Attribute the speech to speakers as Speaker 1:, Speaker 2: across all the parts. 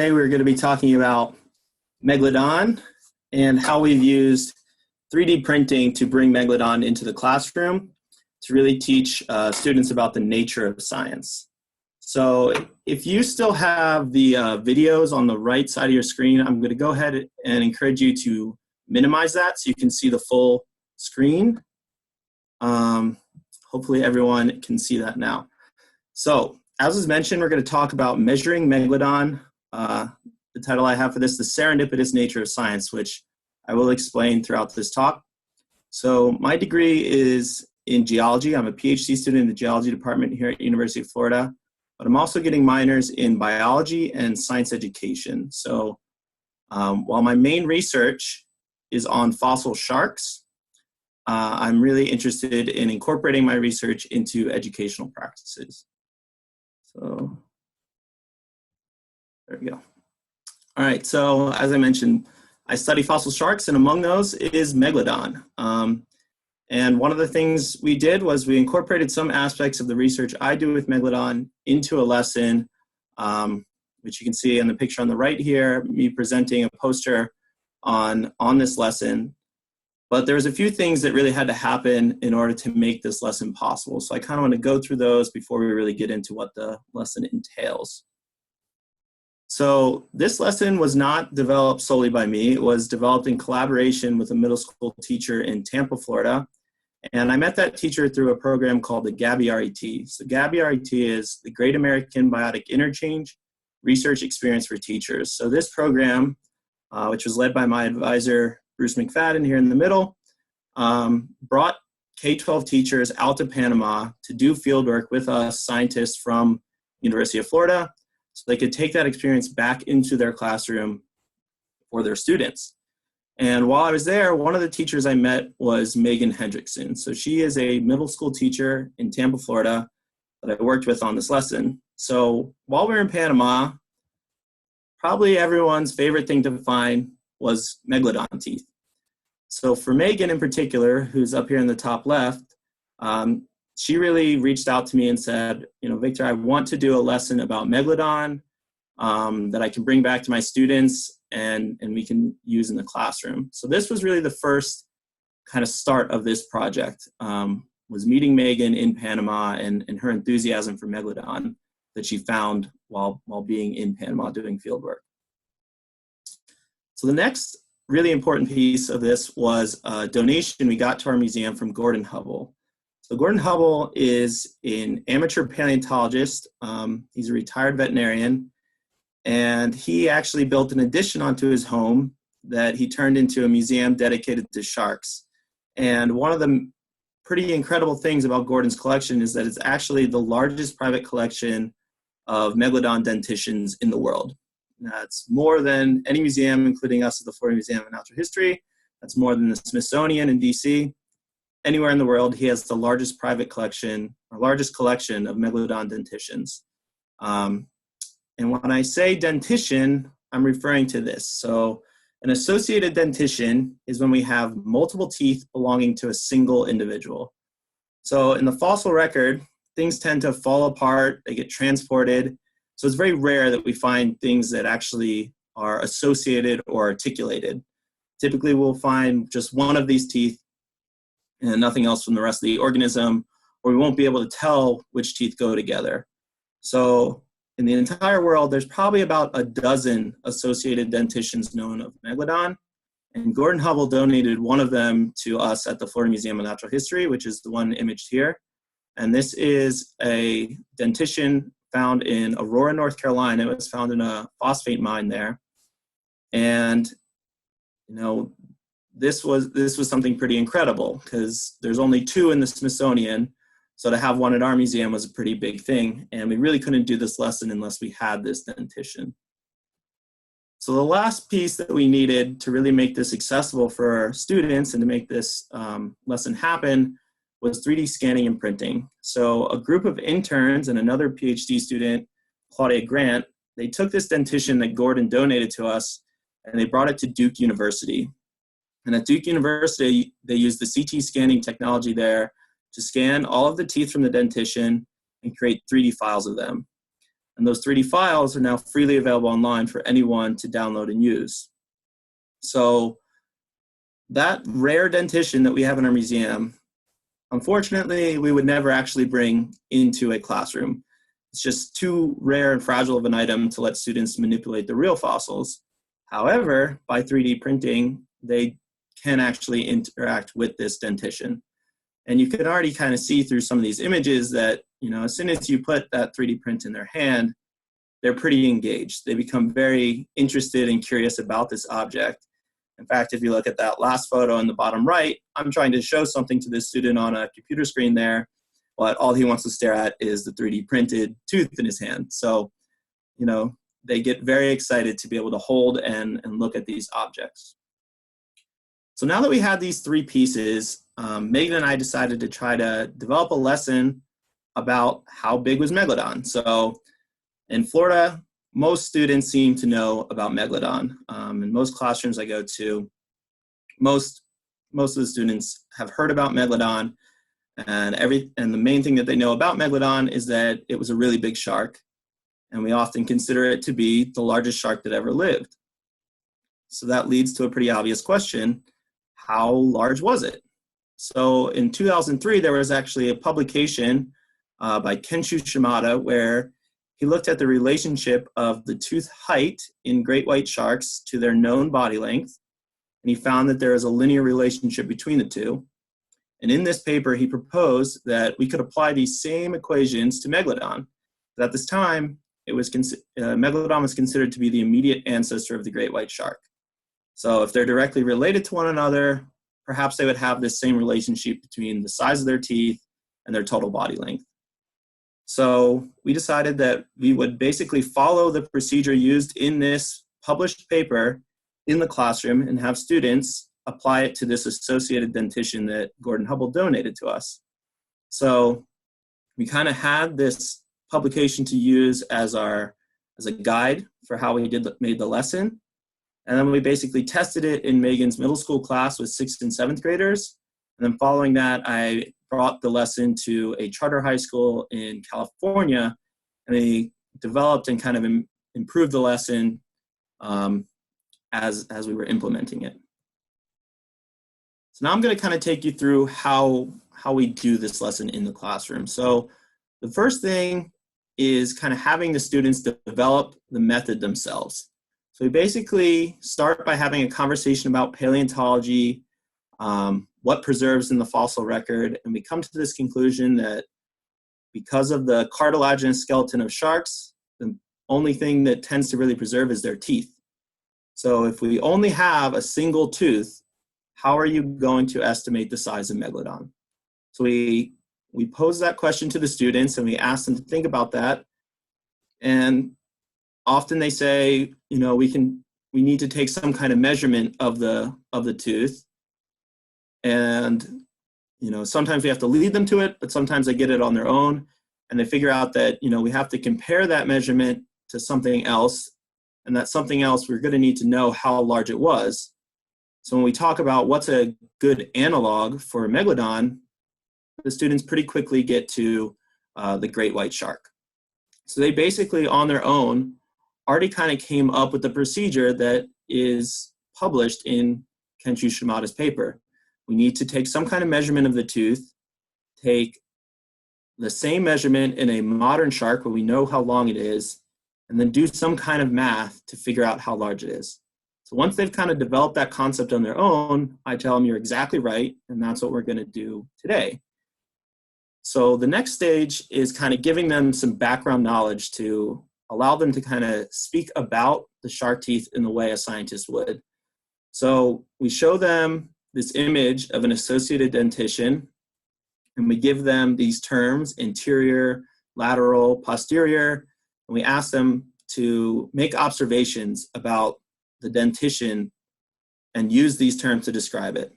Speaker 1: Today we're going to be talking about Megalodon and how we've used 3D printing to bring Megalodon into the classroom to really teach students about the nature of science. So if you still have the videos on the right side of your screen, I'm going to go ahead and encourage you to minimize that so you can see the full screen. Hopefully everyone can see that now. So as was mentioned, we're going to talk about measuring Megalodon. The title I have for this, The Serendipitous Nature of Science, which I will explain throughout this talk. So my degree is in geology. I'm a PhD student in the geology department here at University of Florida, but I'm also getting minors in biology and science education. So while my main research is on fossil sharks, I'm really interested in incorporating my research into educational practices. So there we go. All right, so as I mentioned, I study fossil sharks, and among those is Megalodon. And one of the things we did was we incorporated some aspects of the research I do with Megalodon into a lesson, which you can see in the picture on the right here, me presenting a poster on this lesson. But there was a few things that really had to happen in order to make this lesson possible. So I kind of want to go through those before we really get into what the lesson entails. So this lesson was not developed solely by me. It was developed in collaboration with a middle school teacher in Tampa, Florida. And I met that teacher through a program called the Gaby RET. So Gaby RET is the Great American Biotic Interchange Research Experience for Teachers. So this program, which was led by my advisor, Bruce McFadden here in the middle, brought K-12 teachers out to Panama to do fieldwork with us scientists from University of Florida, so they could take that experience back into their classroom for their students. And while I was there, one of the teachers I met was Megan Hendrickson. So she is a middle school teacher in Tampa, Florida, that I worked with on this lesson. So while we were in Panama, probably everyone's favorite thing to find was Megalodon teeth. So for Megan in particular, who's up here in the top left, she really reached out to me and said, Victor, I want to do a lesson about Megalodon that I can bring back to my students and we can use in the classroom. So this was really the first kind of start of this project, was meeting Megan in Panama and her enthusiasm for Megalodon that she found while being in Panama doing field work. So the next really important piece of this was a donation we got to our museum from Gordon Hubble. So Gordon Hubble is an amateur paleontologist. He's a retired veterinarian, and he actually built an addition onto his home that he turned into a museum dedicated to sharks. And one of the pretty incredible things about Gordon's collection is that it's actually the largest private collection of Megalodon dentitions in the world. That's more than any museum, including us at the Florida Museum of Natural History. That's more than the Smithsonian in DC. Anywhere in the world, he has the largest private collection, or largest collection of Megalodon dentitions. And when I say dentition, I'm referring to this. So an associated dentition is when we have multiple teeth belonging to a single individual. So in the fossil record, things tend to fall apart, they get transported. So it's very rare that we find things that actually are associated or articulated. Typically, we'll find just one of these teeth and nothing else from the rest of the organism, or we won't be able to tell which teeth go together. So in the entire world, there's probably about a dozen associated dentitions known of Megalodon, and Gordon Hubble donated one of them to us at the Florida Museum of Natural History, which is the one imaged here. And this is a dentition found in Aurora, North Carolina. It was found in a phosphate mine there. And, this was something pretty incredible because there's only two in the Smithsonian. So to have one at our museum was a pretty big thing. And we really couldn't do this lesson unless we had this dentition. So the last piece that we needed to really make this accessible for our students and to make this lesson happen was 3D scanning and printing. So a group of interns and another PhD student, Claudia Grant, they took this dentition that Gordon donated to us and they brought it to Duke University. And at Duke University, they used the CT scanning technology there to scan all of the teeth from the dentition and create 3D files of them. And those 3D files are now freely available online for anyone to download and use. So that rare dentition that we have in our museum, unfortunately, we would never actually bring into a classroom. It's just too rare and fragile of an item to let students manipulate the real fossils. However, by 3D printing, they can actually interact with this dentition. And you can already kind of see through some of these images that, as soon as you put that 3D print in their hand, they're pretty engaged. They become very interested and curious about this object. In fact, if you look at that last photo in the bottom right, I'm trying to show something to this student on a computer screen there, but all he wants to stare at is the 3D printed tooth in his hand. So, they get very excited to be able to hold and look at these objects. So now that we had these three pieces, Megan and I decided to try to develop a lesson about how big was Megalodon. So in Florida, most students seem to know about Megalodon. In most classrooms I go to, most of the students have heard about Megalodon, and the main thing that they know about Megalodon is that it was a really big shark, and we often consider it to be the largest shark that ever lived. So that leads to a pretty obvious question: how large was it? So in 2003, there was actually a publication by Kenshu Shimada where he looked at the relationship of the tooth height in great white sharks to their known body length, and he found that there is a linear relationship between the two. And in this paper, he proposed that we could apply these same equations to Megalodon. But at this time, Megalodon was considered to be the immediate ancestor of the great white shark. So if they're directly related to one another, perhaps they would have this same relationship between the size of their teeth and their total body length. So we decided that we would basically follow the procedure used in this published paper in the classroom and have students apply it to this associated dentition that Gordon Hubble donated to us. So we kind of had this publication to use as a guide for how we made the lesson. And then we basically tested it in Megan's middle school class with 6th and 7th graders. And then following that, I brought the lesson to a charter high school in California, and they developed and kind of improved the lesson as we were implementing it. So now I'm going to kind of take you through how we do this lesson in the classroom. So the first thing is kind of having the students develop the method themselves. So we basically start by having a conversation about paleontology, what preserves in the fossil record, and we come to this conclusion that because of the cartilaginous skeleton of sharks, the only thing that tends to really preserve is their teeth. So if we only have a single tooth, how are you going to estimate the size of Megalodon? So we pose that question to the students and we ask them to think about that. And often they say, we need to take some kind of measurement of the tooth. And, sometimes we have to lead them to it, but sometimes they get it on their own and they figure out that, we have to compare that measurement to something else, and that something else we're going to need to know how large it was. So when we talk about what's a good analog for a Megalodon, the students pretty quickly get to the great white shark. So they basically, on their own, already kind of came up with the procedure that is published in Kenshu Shimada's paper. We need to take some kind of measurement of the tooth, take the same measurement in a modern shark where we know how long it is, and then do some kind of math to figure out how large it is. So once they've kind of developed that concept on their own, I tell them, you're exactly right, and that's what we're going to do today. So the next stage is kind of giving them some background knowledge to allow them to kind of speak about the shark teeth in the way a scientist would. So we show them this image of an associated dentition, and we give them these terms: anterior, lateral, posterior, and we ask them to make observations about the dentition and use these terms to describe it.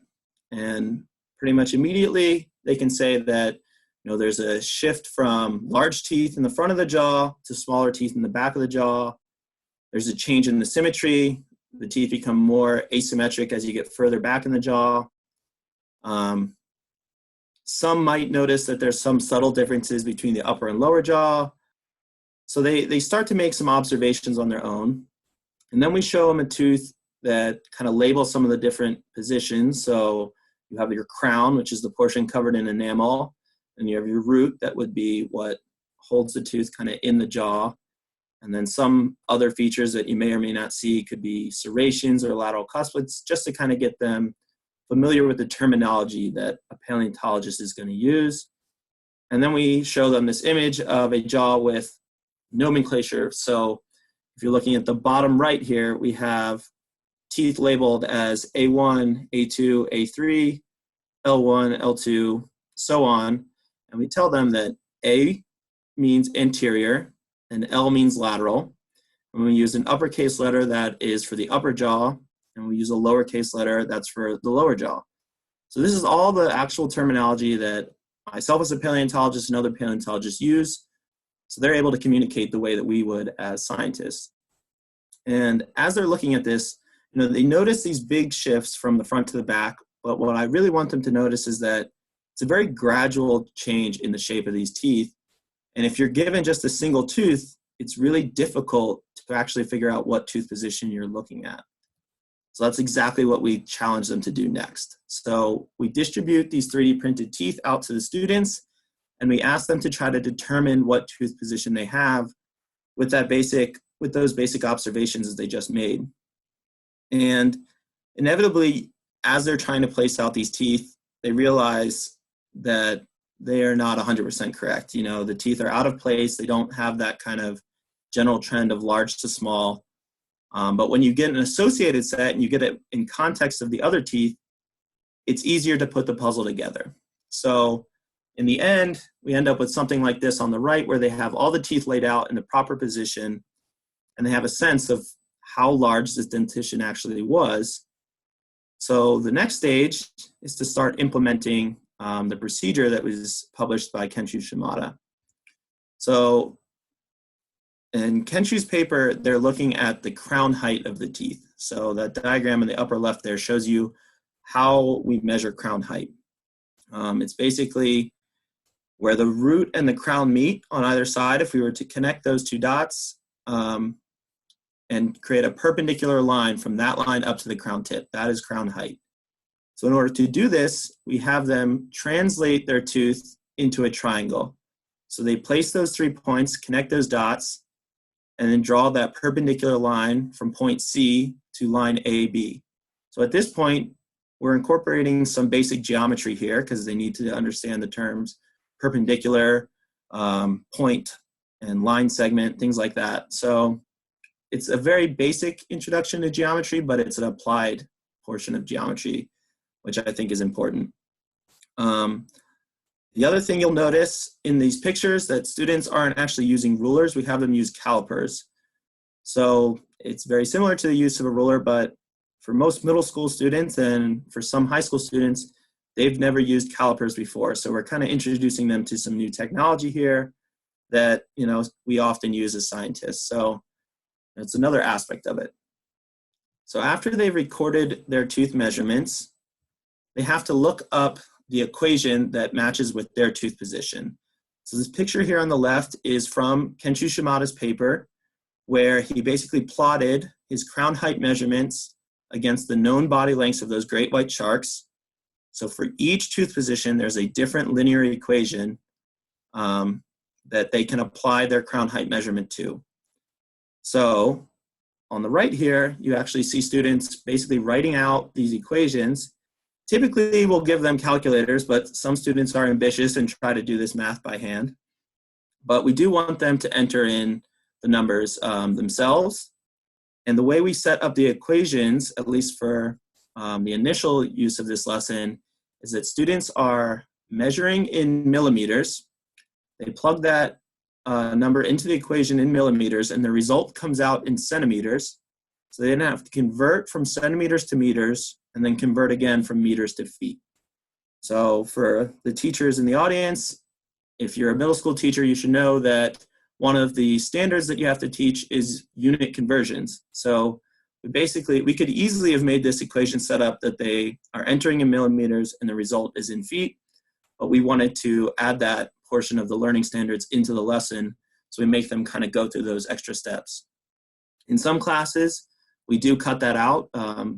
Speaker 1: And pretty much immediately they can say that there's a shift from large teeth in the front of the jaw to smaller teeth in the back of the jaw. There's a change in the symmetry. The teeth become more asymmetric as you get further back in the jaw. Some might notice that there's some subtle differences between the upper and lower jaw. So they start to make some observations on their own. And then we show them a tooth that kind of labels some of the different positions. So you have your crown, which is the portion covered in enamel, and you have your root, that would be what holds the tooth kind of in the jaw. And then some other features that you may or may not see could be serrations or lateral cusplets, just to kind of get them familiar with the terminology that a paleontologist is going to use. And then we show them this image of a jaw with nomenclature. So if you're looking at the bottom right here, we have teeth labeled as A1, A2, A3, L1, L2, so on. And we tell them that A means anterior and L means lateral. And we use an uppercase letter that is for the upper jaw, and we use a lowercase letter that's for the lower jaw. So this is all the actual terminology that myself as a paleontologist and other paleontologists use. So they're able to communicate the way that we would as scientists. And as they're looking at this, they notice these big shifts from the front to the back, but what I really want them to notice is that it's a very gradual change in the shape of these teeth. And if you're given just a single tooth, it's really difficult to actually figure out what tooth position you're looking at. So that's exactly what we challenge them to do next. So we distribute these 3D printed teeth out to the students, and we ask them to try to determine what tooth position they have with those basic observations that they just made. And inevitably, as they're trying to place out these teeth, they realize that they are not 100% correct. The teeth are out of place. They don't have that kind of general trend of large to small. But when you get an associated set and you get it in context of the other teeth, it's easier to put the puzzle together. So in the end, we end up with something like this on the right, where they have all the teeth laid out in the proper position, and they have a sense of how large this dentition actually was. So the next stage is to start implementing the procedure that was published by Kenshu Shimada. So in Kenshu's paper, they're looking at the crown height of the teeth. So that diagram in the upper left there shows you how we measure crown height. It's basically where the root and the crown meet on either side. If we were to connect those two dots and create a perpendicular line from that line up to the crown tip, that is crown height. So in order to do this, we have them translate their tooth into a triangle. So they place those 3 points, connect those dots, and then draw that perpendicular line from point C to line AB. So at this point, we're incorporating some basic geometry here because they need to understand the terms perpendicular, point, and line segment, things like that. So it's a very basic introduction to geometry, but it's an applied portion of geometry, which I think is important. The other thing you'll notice in these pictures that students aren't actually using rulers. We have them use calipers. So it's very similar to the use of a ruler, but for most middle school students and for some high school students, they've never used calipers before. So we're kind of introducing them to some new technology here that we often use as scientists. So that's another aspect of it. So after they've recorded their tooth measurements, they have to look up the equation that matches with their tooth position. So this picture here on the left is from Kenshu Shimada's paper, where he basically plotted his crown height measurements against the known body lengths of those great white sharks. So for each tooth position, there's a different linear equation that they can apply their crown height measurement to. So on the right here, you actually see students basically writing out these equations. Typically, we'll give them calculators, but some students are ambitious and try to do this math by hand. But we do want them to enter in the numbers themselves. And the way we set up the equations, at least for the initial use of this lesson, is that students are measuring in millimeters. They plug that number into the equation in millimeters, and the result comes out in centimeters. So they then have to convert from centimeters to meters, and then convert again from meters to feet. So for the teachers in the audience, if you're a middle school teacher, you should know that one of the standards that you have to teach is unit conversions. So we could easily have made this equation set up that they are entering in millimeters and the result is in feet, but we wanted to add that portion of the learning standards into the lesson So we make them kind of go through those extra steps. In some classes, we do cut that out,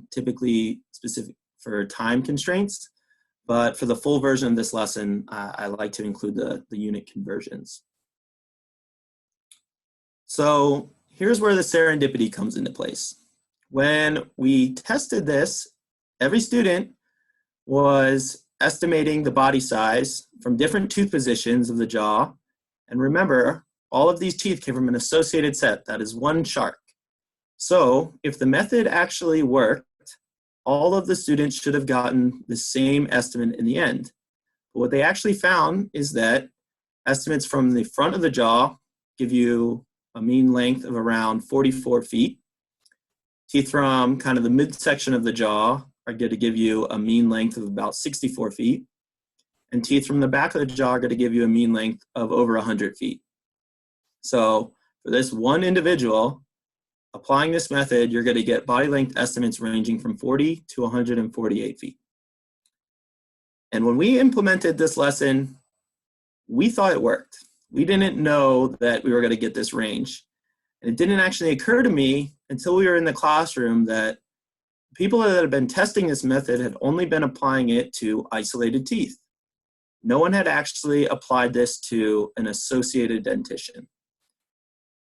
Speaker 1: typically specific for time constraints. But for the full version of this lesson, I like to include the unit conversions. So here's where the serendipity comes into place. When we tested this, every student was estimating the body size from different tooth positions of the jaw. And remember, all of these teeth came from an associated set, that is one shark. So if the method actually worked, all of the students should have gotten the same estimate in the end. But what they actually found is that estimates from the front of the jaw give you a mean length of around 44 feet. Teeth from kind of the midsection of the jaw are going to give you a mean length of about 64 feet. And teeth from the back of the jaw are going to give you a mean length of over 100 feet. So for this one individual, applying this method, you're going to get body length estimates ranging from 40 to 148 feet. And when we implemented this lesson, we thought it worked. We didn't know that we were going to get this range. And it didn't actually occur to me until we were in the classroom that people that had been testing this method had only been applying it to isolated teeth. No one had actually applied this to an associated dentition.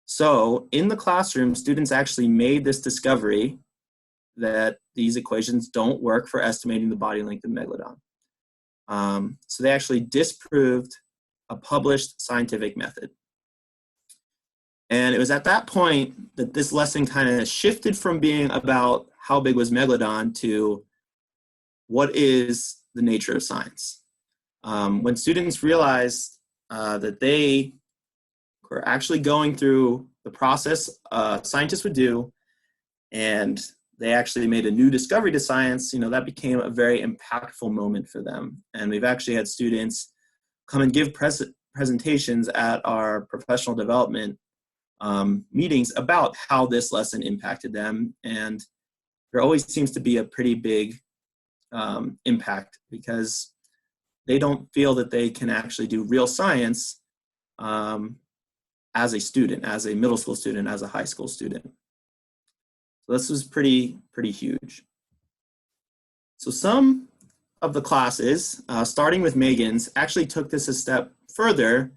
Speaker 1: So in the classroom, students actually made this discovery that these equations don't work for estimating the body length of Megalodon. So they actually disproved a published scientific method. And it was at that point that this lesson kind of shifted from being about how big was Megalodon to what is the nature of science. When students realized that they were actually going through the process scientists would do, and they actually made a new discovery to science, that became a very impactful moment for them. And we've actually had students come and give presentations at our professional development meetings about how this lesson impacted them. And there always seems to be a pretty big impact because they don't feel that they can actually do real science as a student, as a middle school student, as a high school student. So this was pretty huge. So some of the classes, starting with Megan's, actually took this a step further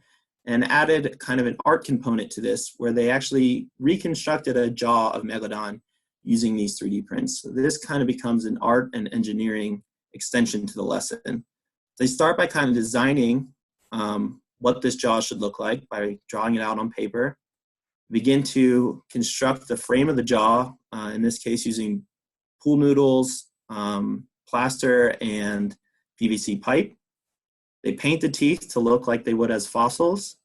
Speaker 1: and added kind of an art component to this, where they actually reconstructed a jaw of Megalodon using these 3D prints. So this kind of becomes an art and engineering extension to the lesson. They start by kind of designing what this jaw should look like by drawing it out on paper. Begin to construct the frame of the jaw, in this case using pool noodles, plaster, and PVC pipe. They paint the teeth to look like they would as fossils,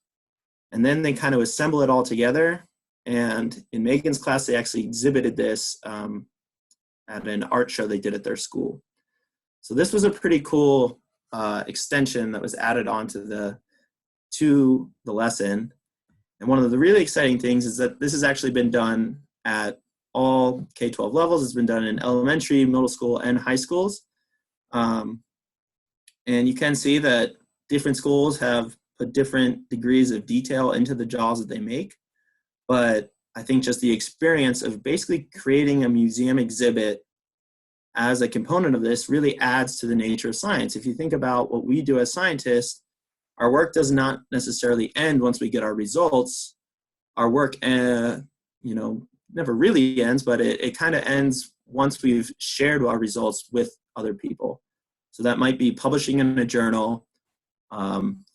Speaker 1: and then they kind of assemble it all together. And in Megan's class, they actually exhibited this at an art show they did at their school. So this was a pretty cool extension that was added onto the lesson. And one of the really exciting things is that this has actually been done at all K-12 levels. It's been done in elementary, middle school, and high schools. And you can see that different schools have put different degrees of detail into the jaws that they make. But I think just the experience of basically creating a museum exhibit as a component of this really adds to the nature of science. If you think about what we do as scientists, our work does not necessarily end once we get our results. Our work, never really ends, but it kind of ends once we've shared our results with other people. So that might be publishing in a journal,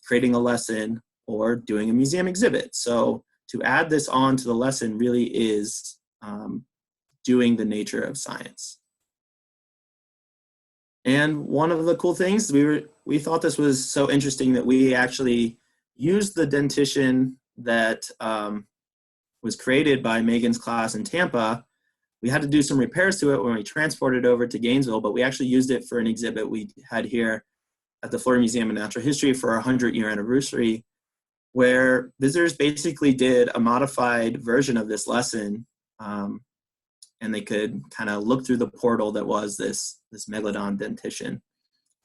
Speaker 1: creating a lesson, or doing a museum exhibit. So to add this on to the lesson really is doing the nature of science. And one of the cool things, we thought this was so interesting that we actually used the dentition that was created by Megan's class in Tampa. We had to do some repairs to it when we transported it over to Gainesville, but we actually used it for an exhibit we had here at the Florida Museum of Natural History for our 100-year anniversary, where visitors basically did a modified version of this lesson, and they could kind of look through the portal that was this Megalodon dentition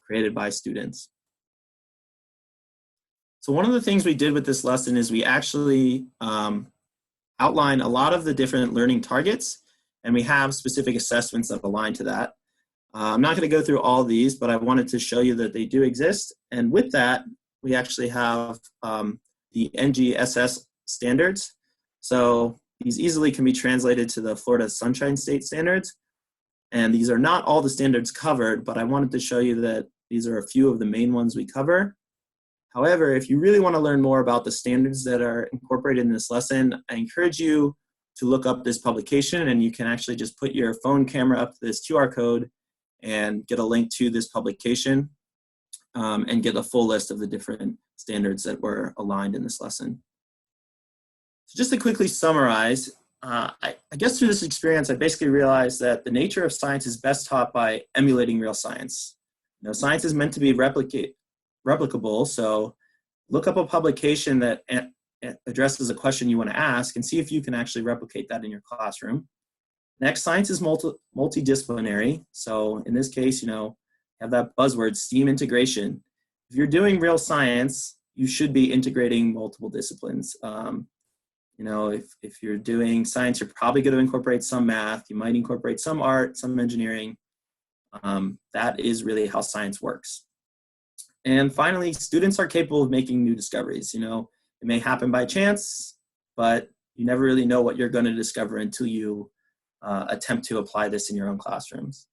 Speaker 1: created by students. So one of the things we did with this lesson is we actually outline a lot of the different learning targets, and we have specific assessments that align to that. I'm not going to go through all these, but I wanted to show you that they do exist. And with that, we actually have the NGSS standards. So these easily can be translated to the Florida Sunshine State standards. And these are not all the standards covered, but I wanted to show you that these are a few of the main ones we cover. However, if you really want to learn more about the standards that are incorporated in this lesson, I encourage you to look up this publication, and you can actually just put your phone camera up to this QR code and get a link to this publication and get a full list of the different standards that were aligned in this lesson. So just to quickly summarize, I guess through this experience, I basically realized that the nature of science is best taught by emulating real science. You know, science is meant to be replicable, so look up a publication that addresses a question you want to ask and see if you can actually replicate that in your classroom. Next, science is multidisciplinary. So in this case, you know, have that buzzword, STEAM integration. If you're doing real science, you should be integrating multiple disciplines. You know, if you're doing science, you're probably going to incorporate some math. You might incorporate some art, some engineering. That is really how science works. And finally, students are capable of making new discoveries. You know, it may happen by chance, but you never really know what you're going to discover until you attempt to apply this in your own classrooms.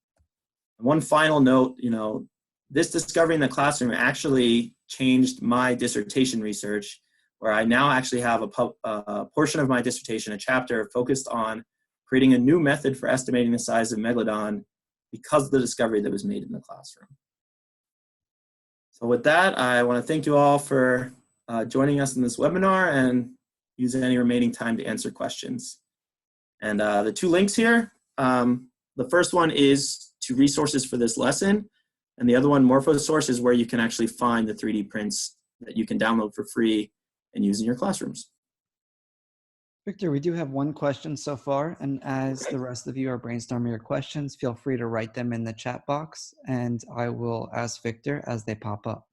Speaker 1: And one final note, you know, this discovery in the classroom actually changed my dissertation research, where I now actually have a portion of my dissertation, a chapter focused on creating a new method for estimating the size of Megalodon because of the discovery that was made in the classroom. So with that, I want to thank you all for joining us in this webinar and use any remaining time to answer questions. And the two links here, the first one is to resources for this lesson, and the other one, MorphoSource, is where you can actually find the 3D prints that you can download for free and use in your classrooms.
Speaker 2: Victor, we do have one question so far, and as the rest of you are brainstorming your questions, feel free to write them in the chat box, and I will ask Victor as they pop up.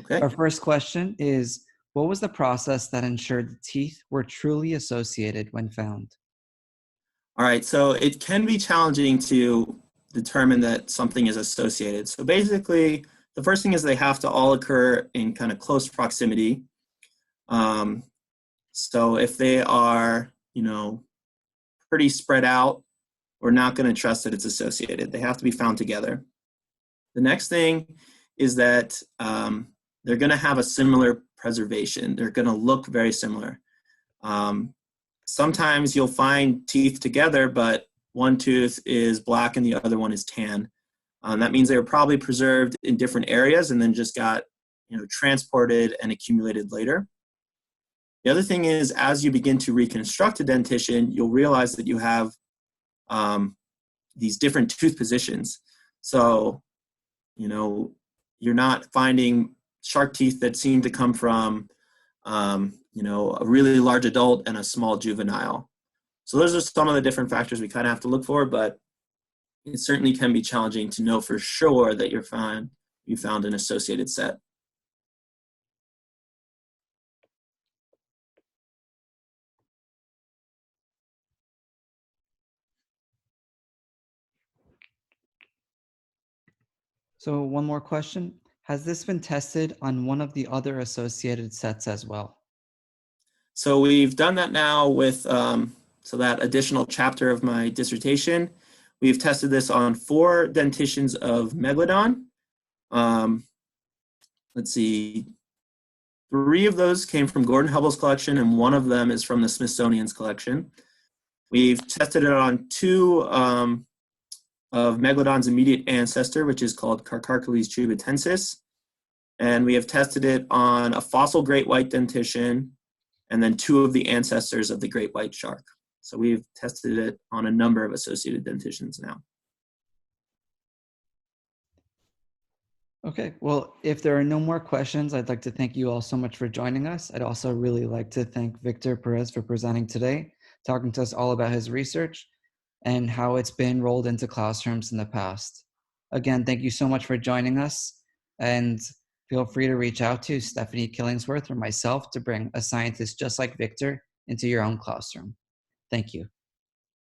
Speaker 1: Okay.
Speaker 2: Our first question is, what was the process that ensured the teeth were truly associated when found?
Speaker 1: All right, so it can be challenging to determine that something is associated. So basically, the first thing is they have to all occur in kind of close proximity. So if they are, you know, pretty spread out, we're not going to trust that it's associated. They have to be found together. The next thing is that they're going to have a similar preservation. They're going to look very similar. Sometimes you'll find teeth together, but one tooth is black and the other one is tan. That means they were probably preserved in different areas and then just got, you know, transported and accumulated later. The other thing is, as you begin to reconstruct a dentition, you'll realize that you have these different tooth positions. So, you know, you're not finding shark teeth that seem to come from, you know, a really large adult and a small juvenile. So those are some of the different factors we kind of have to look for, but it certainly can be challenging to know for sure that you found an associated set.
Speaker 2: So one more question. Has this been tested on one of the other associated sets as well?
Speaker 1: So we've done that now with so that additional chapter of my dissertation. We've tested this on 4 dentitions of Megalodon. Let's see, 3 of those came from Gordon Hubble's collection, and 1 of them is from the Smithsonian's collection. We've tested it on 2 of Megalodon's immediate ancestor, which is called Carcarcles tubatensis. And we have tested it on a fossil great white dentition, and then 2 of the ancestors of the great white shark. So we've tested it on a number of associated dentitions now.
Speaker 2: Okay, well, if there are no more questions, I'd like to thank you all so much for joining us. I'd also really like to thank Victor Perez for presenting today, talking to us all about his research and how it's been rolled into classrooms in the past. Again, thank you so much for joining us, and feel free to reach out to Stephanie Killingsworth or myself to bring a scientist just like Victor into your own classroom. Thank you.